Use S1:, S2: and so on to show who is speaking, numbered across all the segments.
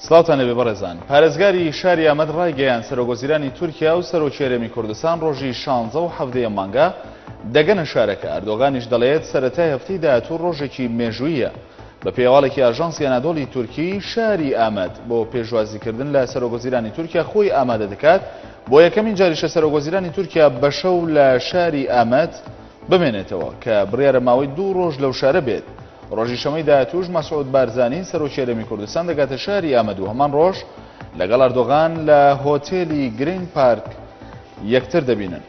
S1: سڵاوتان لەبێ بەڕێزان. پارێزگاری شاری ئەمەد ڕایگەیان سەرۆکوەزیرانی تورکیا و سەرۆکێرەمی کوردستان ڕۆژی 16 و 17 مانگە دەگەنە شارەکە. ئەردۆغانیش دەڵێت سەرەتای هەفتەی داهاتوو ڕۆژێکی مێژوویە. بە پێوالێکی ئاژانسی ئەنادۆڵی تورکی شاری ئامەد بۆ پێشوازیکردن لە سەرۆکوەزیرانی تورکیا خۆی ئامادە دەکات بۆ یەکەمین جاریشە سەرۆکوەزیرانی تورکیا بە شەو لە شاری ئامەد بمێنێتەوە کە بڕیارە ماوەی 2 ڕۆژ لەو شارە بێت. ڕۆژی شەمەی داهاتووش مەسعود بارزانی سەرۆکێرەمی کوردستان دەگاتە شاری ئامەد و هەمان ڕۆژ لەگەڵ ئەردۆغان لە هۆتێلی گرین پارک یەکتر دەبینن.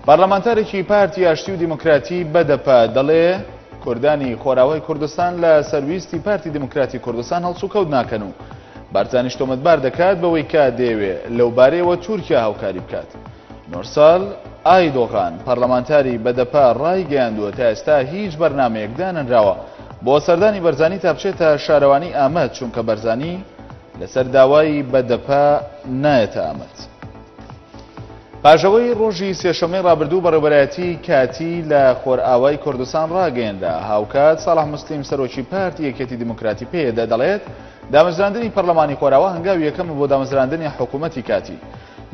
S1: پارلەمانتارێکی پارتی ئاشتی و دیموکراتی بەدەپا دەڵێ کوردانی خۆراوای کوردستان لە سەرویستی پارتی دیموکراتی کوردستان هەڵسوکەوت ناکەن و بارزانیش تۆمەتبار دەکات بەوەی کا دەیەوێ لەو بارەیەوە تورکیا هاوکاری بکات. نۆرسال ئایدۆغان پەرلەمانتاری بەدەپا ڕایگەیاندووە تا ئێستا هیچ بەرنامەیەک دانەنراوە بۆ سەردانی بەرزانی تا بچێتە شارەوانی ئامەد چونکە بەرزانی لەسەر داوای بەدەپا نایەتە ئامەد. پاشەوەی ڕۆژی سێشەمەی ڕابردوو بەڕێوەبەرایەتی کاتی لە خۆرئاوای کوردستان ڕاگەیەندا. هاوکات ساڵح موسلیم سەرۆکی پارتی یەکێتی دیموکراتی پێدا دەڵێت دامەزراندنی پەرلەمانی خۆرئاوا هەنگاوی یەکەم بۆ دامەزراندنی حکوومەتی کاتی.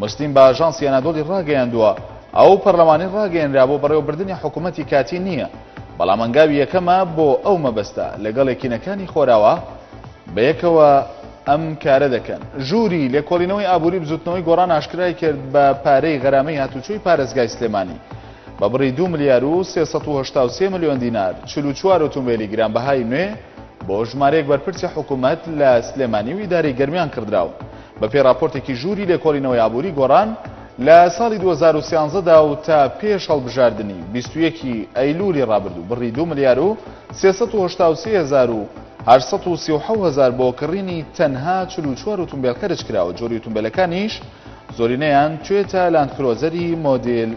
S1: موسلیم بە ئاژانسی ئەنادۆڵی ڕاگەیاندووە ئەو پەرلەمانی ڕاگەیەنرا بۆ بەڕێوەبردننی حکوومەتی کاتی نییە، بەڵام هەنگاوی یەکەمە بۆ ئەو مەبەستە لەگەڵ یەکینەکانی خۆرئاوا بەیەکەوە ئەم کارە دەکەن. ژووری لێکۆڵینەوەی ئابووری بزوتنەوەی گۆڕان ئاشکرای کرد بە پارەی غەرامەی هاتوچۆی پارێزگای سلێمانی بە بڕی 2 ملیار و 383 ملیۆن دینار 44 ئۆتۆمبیلی گرانبەهای نوێ بۆ ژمارەیەک بەرپرسی حکوومەت لە سلێمانی و ئیدارەی گەرمیان کردراوە. بە پێی راپۆرتێکی ژووری لێکۆڵینەوەی ئابووری گۆڕان لە ساڵی 2013 دا و تا پێش هەڵبژاردننی 21 ئەیلولی ڕابردوو بڕی 2 ملیار و 383,837 بۆ کڕینی تەنها 44 ئۆتۆمبیل خەرج کراوە. جۆری ئۆتۆمبیلەکانیش زۆرینەیان توێتە لاندکرۆزەری مۆدێل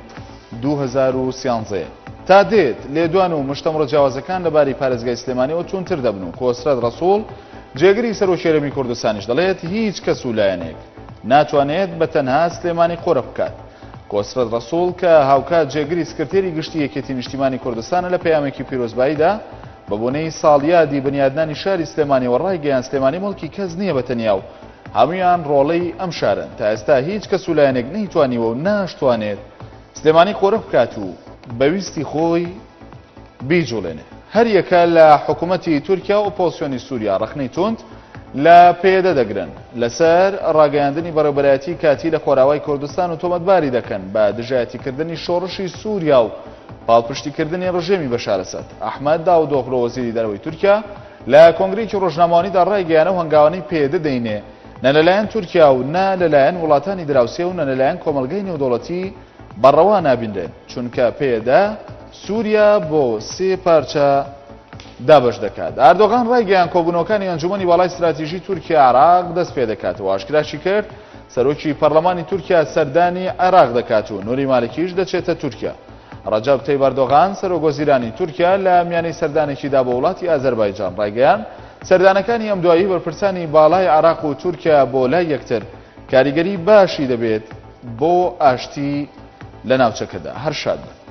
S1: 2013. تا دێت لێدوان و مشتەمڕە جیاوازەکان لەباری پارێزگای سلێمانیەوە چوونتر دەبن و کۆسرەت ڕەسوڵ جێگری سەرۆکێرەمی کوردستانیش دەڵێت هیچ کەس و لایەنێک ناتوانێت بە تەنها سلێمانی قۆرە بکات. کۆسرەت ڕەسوڵ کە هاوکات جێگری سکرتێری گشتی یەکێتی نیشتیمانی کوردستانە لە پەیامێکی پیرۆزباییدا بە بۆنەی ساڵیادی بنیادنانی شاری سلێمانیەوە ڕایگەیان سلێمانی مڵکی کەس نییە بەتەنیا و هەمویان ڕۆڵەی ئەم شارن. تا ئێستا هیچ کەس و لایەنێک نەیتوانیوە و ناشتوانێت سلێمانی قۆرە بکات و بەویستی خۆی بیجوڵێنێ. هەر یەکە لە حکوومەتی تورکیا و ئۆپۆزیسیۆنی سووریا ڕەخنەی توند لە پێدە دەگرن لەسەر ڕاگەیاندنی بەڕێوەبەرایەتی کاتی لە خۆراوای کوردستان و تۆمەتباری دەکەن بە دژایەتیکردنی شۆڕشی سووریا و پاڵپشتیکردنی ڕژێمی بەشار ئەسەد. ئەحمەد داودۆغڵۆ وەزیری دەرەوەی تورکیا لە کۆنگرێکی ڕۆژنامەوانیدا ڕایگەیاندە و هەنگاوانەی پێدە دەینێ نە لەلایەن تورکیا و نا لەلایەن وڵاتانی دراوسێ و نە لەلایەن کۆمەلگەی نێودەوڵەتی بەڕەوا نابیندرێن چونکە پێدە سووریا بۆ 3 پارچە دابش دەکات. ئەردۆغان ڕایگەیان کۆبوونەوەکانی ئەنجومەنی باڵای استراتیژی تورکیا عێراق دەست پێ دەکاتەوە. ئاشکراشی کرد سەرۆکی پەرلەمانی تورکیا سەردانی عێراق دەکات و نوری مالکیش دەچێتە تورکیا. ڕەجەب تەیب ئەردۆغان سەرۆکوەزیرانی تورکیا لە میانەی سەردانێکیدا بە وڵاتی ئازەربایجان ڕایگەیان سەردانەکانی ئەم دوایی بەرپرسانی باڵای عێراق و تورکیا بۆ لای یەکتر کاریگەری باشی دەبێت بۆ ئاشتی لە ناوچەکەدا. هەر شاد بن.